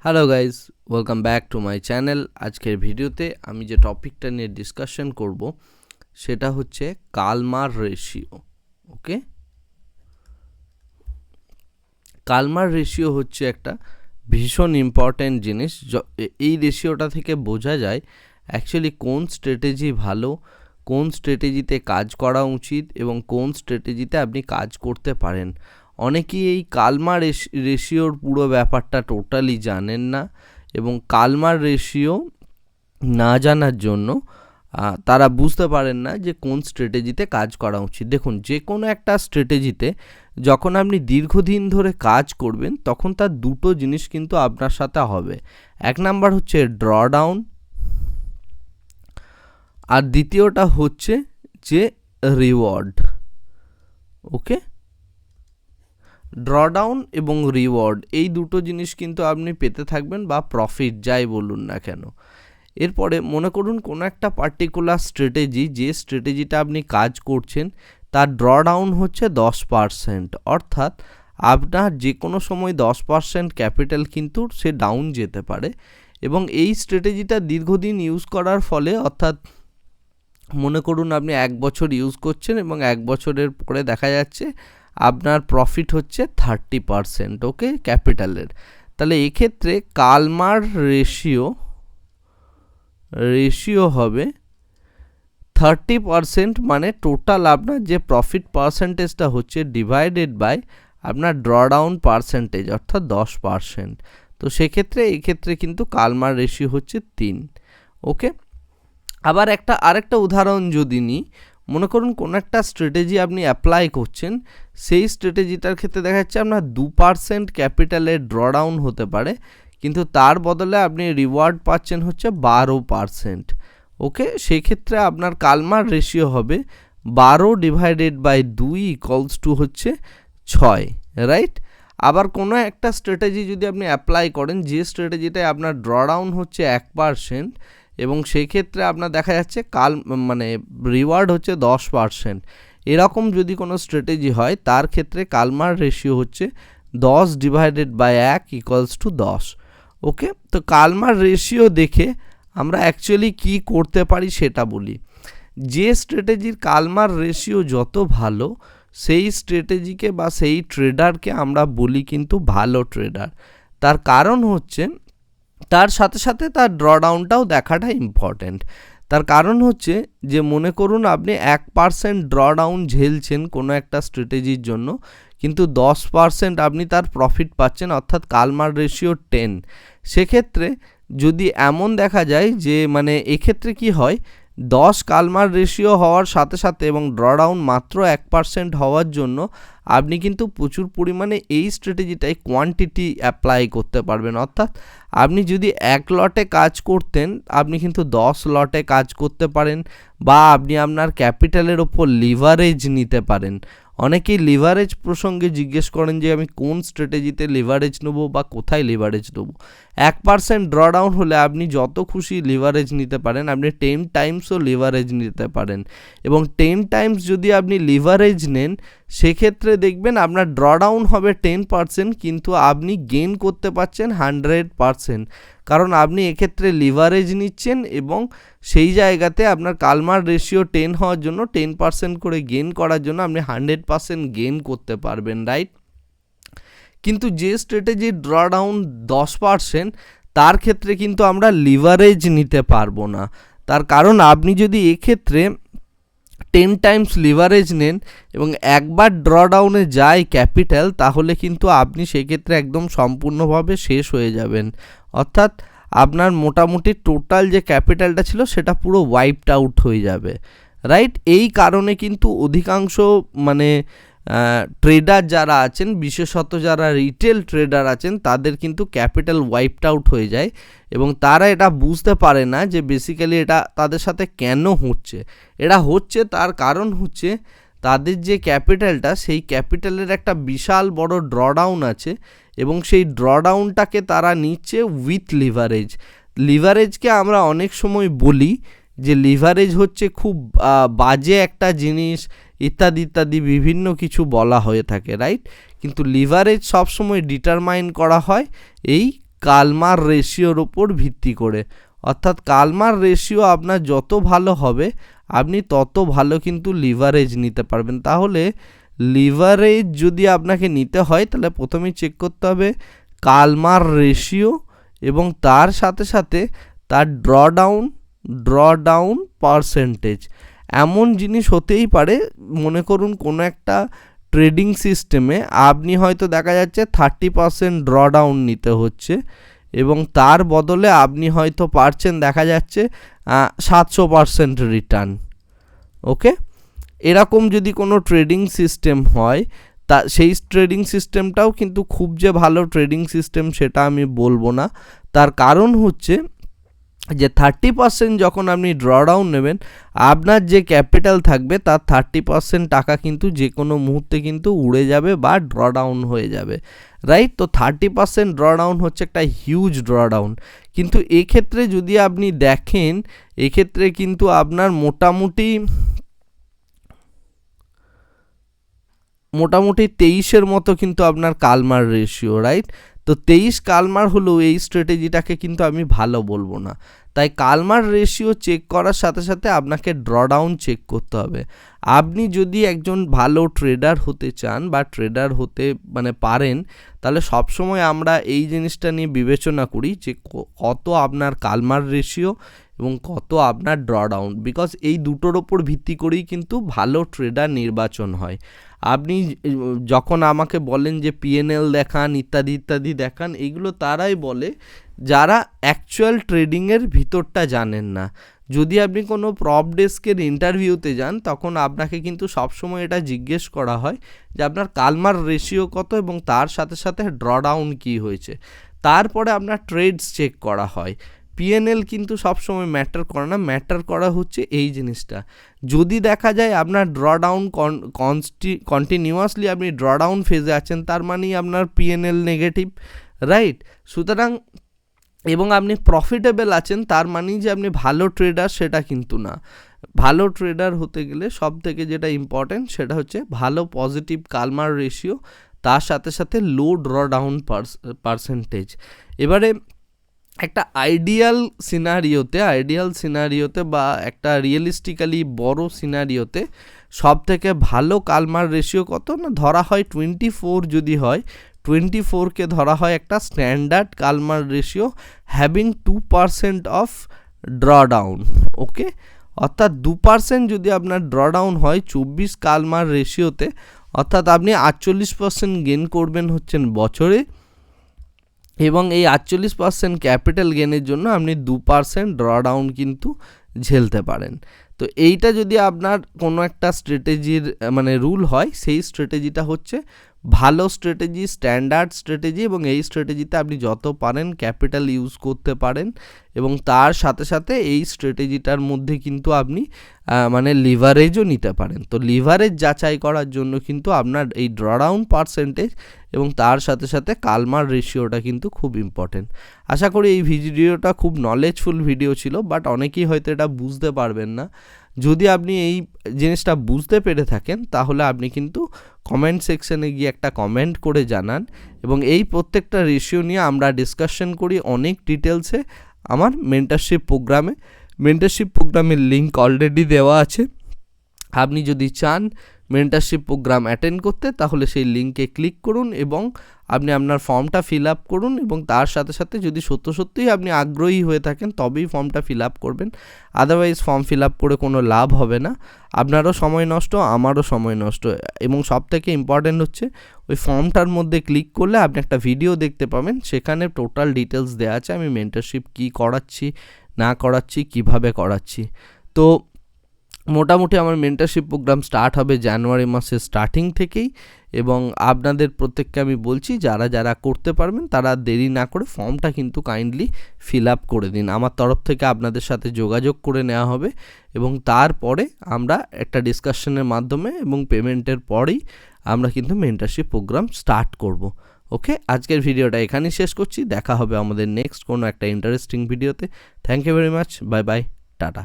Hello guys, welcome back to my channel. আজকের ভিডিওতে আমি যে টপিকটা নিয়ে ডিসকাশন করব সেটা হচ্ছে কালমার রেশিও। ওকে, কালমার রেশিও হচ্ছে একটা ভীষণ ইম্পর্ট্যান্ট জিনিস। এই রেশিওটা থেকে বোঝা যায় অ্যাকচুয়ালি কোন স্ট্র্যাটেজি ভালো, কোন স্ট্র্যাটেজিতে কাজ করা উচিত এবং কোন স্ট্র্যাটেজিতে আপনি কাজ করতে পারেন। অনেকেই এই কালমার রেশিওর পুরো ব্যাপারটা টোটালি জানেন না, এবং কালমার রেশিও না জানার জন্য তারা বুঝতে পারেন না যে কোন স্ট্র্যাটেজিতে কাজ করা উচিত। দেখুন, যে কোনো একটা স্ট্র্যাটেজিতে যখন আপনি দীর্ঘদিন ধরে কাজ করবেন তখন তার দুটো জিনিস কিন্তু আপনার সাথে হবে। এক নাম্বার হচ্ছে ড্রডাউন, আর দ্বিতীয়টা হচ্ছে যে রিওয়ার্ড। ওকে, ড্রডাউন এবং রিওয়ার্ড এই দুটো জিনিস কিন্তু আপনি পেতে থাকবেন, বা প্রফিট যাই বলুন না কেন। এরপরে মনে করুন কোনো একটা পার্টিকুলার স্ট্র্যাটেজি, যে স্ট্র্যাটেজিটা আপনি কাজ করছেন তার ড্রডাউন হচ্ছে 10%, অর্থাৎ আপনার যে কোনো সময় 10% ক্যাপিটাল কিন্তু সে ডাউন যেতে পারে। এবং এই স্ট্র্যাটেজিটা দীর্ঘদিন ইউজ করার ফলে, অর্থাৎ মনে করুন আপনি 1 বছর ইউজ করছেন এবং 1 বছরের পরে দেখা যাচ্ছে আপনার প্রফিট হচ্ছে 30%, ওকে, ক্যাপিটালের। তাহলে এক্ষেত্রে কালমার রেশিও হবে 30%, মানে টোটাল আপনার যে প্রফিট পার্সেন্টেজটা হচ্ছে ডিভাইডেড বাই আপনার ড্রডাউন পার্সেন্টেজ, অর্থাৎ 10%। তো সেক্ষেত্রে এক্ষেত্রে কিন্তু কালমার রেশিও হচ্ছে 3। ওকে, আবার আরেকটা উদাহরণ যদি নিই, মনে করুন কোনো একটা স্ট্র্যাটেজি আপনি অ্যাপ্লাই করছেন, সেই স্ট্র্যাটেজিটার ক্ষেত্রে দেখা যাচ্ছে আপনার 2% ক্যাপিটালের ড্রডাউন হতে পারে, কিন্তু তার বদলে আপনি রিওয়ার্ড পাচ্ছেন হচ্ছে 12%। ওকে, সেক্ষেত্রে আপনার কালমার রেশিও হবে 12 ডিভাইডেড বাই 2 ইকুয়ালস টু হচ্ছে 6, রাইট। আবার কোনো একটা স্ট্র্যাটেজি যদি আপনি অ্যাপ্লাই করেন, যে স্ট্র্যাটেজিটায় আপনার ড্রডাউন হচ্ছে 1%, এবং সেই ক্ষেত্রে আপনার দেখা যাচ্ছে রিওয়ার্ড হচ্ছে 10%, এরকম যদি কোনো স্ট্র্যাটেজি হয় তার ক্ষেত্রে কালমার রেশিও হচ্ছে 10 ডিভাইডেড বাই 1 ইকুয়ালস টু 10। ওকে, তো কালমার রেশিও দেখে আমরা অ্যাকচুয়ালি কি করতে পারি সেটা বলি। যে স্ট্র্যাটেজির কালমার রেশিও যত ভালো, সেই স্ট্র্যাটেজিকে বা সেই ট্রেডারকে আমরা বলি কিন্তু ভালো ট্রেডার। তার কারণ হচ্ছে তার সাথে সাথে তার ড্রডাউনটাও দেখাটা ইম্পর্ট্যান্ট। তার কারণ হচ্ছে যে মনে করুন আপনি 1% ড্রডাউন ঝেলছেন কোনো একটা স্ট্র্যাটেজির জন্য, কিন্তু 10% আপনি তার প্রফিট পাচ্ছেন, অর্থাৎ কালমার রেশিও 10। সেক্ষেত্রে যদি এমন দেখা যায় যে এক্ষেত্রে কি হয়, 10 কালমার রেশিও হওয়ার সাথে সাথে এবং ড্রডাউন মাত্র 1% হওয়ার জন্য আপনি কিন্তু প্রচুর পরিমাণে এই স্ট্র্যাটেজিটায় কোয়ান্টিটি অ্যাপ্লাই করতে পারবেন। অর্থাৎ আপনি যদি 1 লটে কাজ করতেন, আপনি কিন্তু 10 লটে কাজ করতে পারেন, বা আপনি আপনার ক্যাপিটালের ওপর লিভারেজ নিতে পারেন। অনেকেই লিভারেজ প্রসঙ্গে জিজ্ঞেস করেন যে আমি কোন স্ট্র্যাটেজিতে লিভারেজ নেবো বা কোথায় লিভারেজ নেবো। 1% ড্রডাউন হলে আপনি যত খুশি লিভারেজ নিতে পারেন, আপনি 10 টাইমসও লিভারেজ নিতে পারেন, এবং 10 টাইমস যদি আপনি লিভারেজ নেন সেক্ষেত্রে দেখবেন আপনার ড্রডাউন হবে 10%, কিন্তু আপনি গেইন করতে পারছেন 100%, কারণ আপনি এক্ষেত্রে লিভারেজ নিচ্ছেন এবং সেই জায়গাতে আপনার কালমার রেশিও 10 হওয়ার জন্য 10% করে গেইন করার জন্য আপনি 100% গেইন করতে পারবেন, রাইট। কিন্তু যে স্ট্র্যাটেজির ড্রডাউন 10%, তার ক্ষেত্রে কিন্তু আমরা লিভারেজ নিতে পারবো না। তার কারণ আপনি যদি এক্ষেত্রে 10 টাইমস লিভারেজ নেন এবং একবার ড্রডাউনে যায় ক্যাপিটাল, তাহলে কিন্তু আপনি সেক্ষেত্রে একদম সম্পূর্ণভাবে শেষ হয়ে যাবেন, অর্থাৎ আপনার মোটামুটি টোটাল যে ক্যাপিটালটা ছিল সেটা পুরো ওয়াইপড আউট হয়ে যাবে, রাইট। এই কারণে কিন্তু অধিকাংশ ট্রেডার যারা আছেন, বিশেষত যারা রিটেল ট্রেডার আছেন, তাদের কিন্তু ক্যাপিটাল ওয়াইপড আউট হয়ে যায়, এবং তারা এটা বুঝতে পারে না যে বেসিক্যালি এটা তাদের সাথে কেন হচ্ছে। এটা হচ্ছে তার কারণ হচ্ছে তাদের যে ক্যাপিটালটা, সেই ক্যাপিটালের একটা বিশাল বড় ড্রডাউন আছে, এবং সেই ড্রডাউনটাকে তারা নিচ্ছে উইথ লিভারেজ। লিভারেজকে আমরা অনেক সময় বলি যে লিভারেজ হচ্ছে খুব বাজে একটা জিনিস, ইত্যাদি ইত্যাদি বিভিন্ন কিছু বলা হয়ে থাকে, রাইট। কিন্তু লিভারেজ সবসময় ডিটারমাইন করা হয় এই কালমার রেশিওর ওপর ভিত্তি করে। অর্থাৎ কালমার রেশিও আপনার যত ভালো হবে আপনি তত ভালো কিন্তু লিভারেজ নিতে পারবেন। তাহলে লিভারেজ যদি আপনাকে নিতে হয় তাহলে প্রথমেই চেক করতে হবে কালমার রেশিও এবং তার সাথে সাথে তার ড্রডাউন পার্সেন্টেজ। এমন জিনিস হতেই পারে, মনে করুন কোনো একটা ট্রেডিং সিস্টেমে আপনি হয়তো দেখা যাচ্ছে 30% ড্রডাউন নিতে হচ্ছে এবং তার বদলে আপনি হয়তো পারছেন দেখা যাচ্ছে 700% রিটার্ন। ওকে, এরকম যদি কোনো ট্রেডিং সিস্টেম হয় তা সেই ট্রেডিং সিস্টেমটাও কিন্তু খুব যে ভালো ট্রেডিং সিস্টেম সেটা আমি বলবো না। তার কারণ হচ্ছে যে 30% যখন আপনি ড্রডাউন নেবেন আপনার যে ক্যাপিটাল থাকবে তার 30% টাকা কিন্তু যে কোনো মুহূর্তে কিন্তু উড়ে যাবে বা ড্রডাউন হয়ে যাবে, রাইট? তো 30% ড্রডাউন হচ্ছে একটা হিউজ ড্রডাউন। কিন্তু এক্ষেত্রে যদি আপনি দেখেন এক্ষেত্রে কিন্তু আপনার মোটামুটি 23-এর মতো কিন্তু আপনার কালমার রেশিও, রাইট? তো 23 কালমার হলেও এই স্ট্র্যাটেজিটাকে কিন্তু আমি ভালো বলবো না। তাই কালমার রেশিও চেক করার সাথে সাথে আপনাকে ড্রডাউন চেক করতে হবে। আপনি যদি একজন ভালো ট্রেডার হতে চান বা ট্রেডার হতে পারেন তাহলে সবসময় আমরা এই জিনিসটা নিয়ে বিবেচনা করি যে কত আপনার কালমার রেশিও এবং কত আপনার ড্রডাউন, বিকজ এই দুটোর ওপর ভিত্তি করেই কিন্তু ভালো ট্রেডার নির্বাচন হয়। আপনি যখন আমাকে বলেন যে পিএনএল দেখান ইত্যাদি ইত্যাদি দেখান, এগুলো তারাই বলে যারা অ্যাকচুয়াল ট্রেডিংয়ের ভিতরটা জানেন না। যদি আপনি কোনো প্রপ ডেস্কের ইন্টারভিউতে যান তখন আপনাকে কিন্তু সবসময় এটা জিজ্ঞেস করা হয় যে আপনার কালমার রেশিও কত এবং তার সাথে সাথে ড্রডাউন কী হয়েছে, তারপরে আপনার ট্রেডস চেক করা হয়। পিএনএল কিন্তু সবসময় ম্যাটার করে না, ম্যাটার করা হচ্ছে এই জিনিসটা। যদি দেখা যায় আপনার ড্রডাউন কন্টিনিউয়াসলি আপনি ড্রডাউন ফেজে আছেন তার মানেই আপনার পিএনএল নেগেটিভ, রাইট? সুতরাং এবং আপনি প্রফিটেবল আছেন তার মানেই যে আপনি ভালো ট্রেডার সেটা কিন্তু না। ভালো ট্রেডার হতে গেলে সব থেকে যেটা ইম্পর্টেন্ট সেটা হচ্ছে ভালো পজিটিভ কালমার রেশিও, তার সাথে সাথে লো ড্রডাউন পার্সেন্টেজ। এবারে একটা আইডিয়াল সিনারিওতে বা একটা রিয়েলিস্টিক্যালি বড় সিনারিওতে সব থেকে ভালো কালমার রেশিও কত না ধরা হয় 24। যদি হয় 24কে ধরা হয় একটা standard Calmar ratio having 2% of drawdown. Okay, অর্থাৎ 2% যদি আপনার ড্রডাউন হয় 24 কালমার রেশিওতে, অর্থাৎ আপনি 48% গেন করবেন হচ্ছেন বছরে এবং এই 48% ক্যাপিটাল গেনের জন্য আপনি 2% ড্রডাউন কিন্তু ঝেলতে পারেন। তো এইটা যদি আপনার কোনো একটা স্ট্র্যাটেজির রুল হয়, সেই স্ট্র্যাটেজিটা হচ্ছে ভালো স্ট্র্যাটেজি, স্ট্যান্ডার্ড স্ট্র্যাটেজি এবং এই স্ট্র্যাটেজিতে আপনি যত পারেন ক্যাপিটাল ইউজ করতে পারেন এবং তার সাথে সাথে এই স্ট্র্যাটেজিটার মধ্যে কিন্তু আপনি লিভারেজও নিতে পারেন। তো লিভারেজ যাচাই করার জন্য কিন্তু আপনার এই ড্রডাউন পার্সেন্টেজ এবং তার সাথে সাথে কালমার রেশিওটা কিন্তু খুব ইম্পর্টেন্ট। আশা করি এই ভিডিওটা খুব নলেজফুল ভিডিও ছিল, বাট অনেকেই হয়তো এটা বুঝতে পারবেন না। যদি আপনি এই জিনিসটা বুঝতে পেরে থাকেন তাহলে আপনি কিন্তু কমেন্ট সেকশনে গিয়ে একটা কমেন্ট করে জানান এবং এই প্রত্যেকটা রেশিও নিয়ে আমরা ডিসকাশন করি অনেক ডিটেলসে আমার মেন্টারশিপ প্রোগ্রামের লিঙ্ক অলরেডি দেওয়া আছে। আপনি যদি চান মেন্টারশিপ প্রোগ্রাম অ্যাটেন্ড করতে তাহলে সেই লিঙ্কে ক্লিক করুন এবং আপনি আপনার ফর্মটা ফিল আপ করুন এবং তার সাথে সাথে যদি সত্যিই আপনি আগ্রহী হয়ে থাকেন তবেই ফর্মটা ফিল আপ করবেন, আদারওয়াইজ ফর্ম ফিল আপ করে কোনো লাভ হবে না, আপনারও সময় নষ্ট আমারও সময় নষ্ট। এবং সবথেকে ইম্পর্ট্যান্ট হচ্ছে ওই ফর্মটার মধ্যে ক্লিক করলে আপনি একটা ভিডিও দেখতে পাবেন, সেখানে টোটাল ডিটেলস দেওয়া আছে আমি মেন্টারশিপ কী করাচ্ছি না করাচ্ছি কিভাবে করাচ্ছি। তো মোটামুটি আমার মেন্টারশিপ প্রোগ্রাম স্টার্ট হবে জানুয়ারি মাসের স্টার্টিং থেকেই এবং আপনাদের প্রত্যেককে আমি বলছি যারা করতে পারবেন তারা দেরি না করে ফর্মটা কিন্তু কাইন্ডলি ফিল আপ করে দিন। আমার তরফ থেকে আপনাদের সাথে যোগাযোগ করে নেওয়া হবে এবং তারপরে আমরা একটা ডিসকাশনের মাধ্যমে এবং পেমেন্টের পরেই আমরা কিন্তু মেন্টারশিপ প্রোগ্রাম স্টার্ট করব। ওকে, আজকের ভিডিওটা এখানেই শেষ করছি, দেখা হবে আমাদের নেক্সট কোনো একটা ইন্টারেস্টিং ভিডিওতে। Thank you very much, bye bye, tata.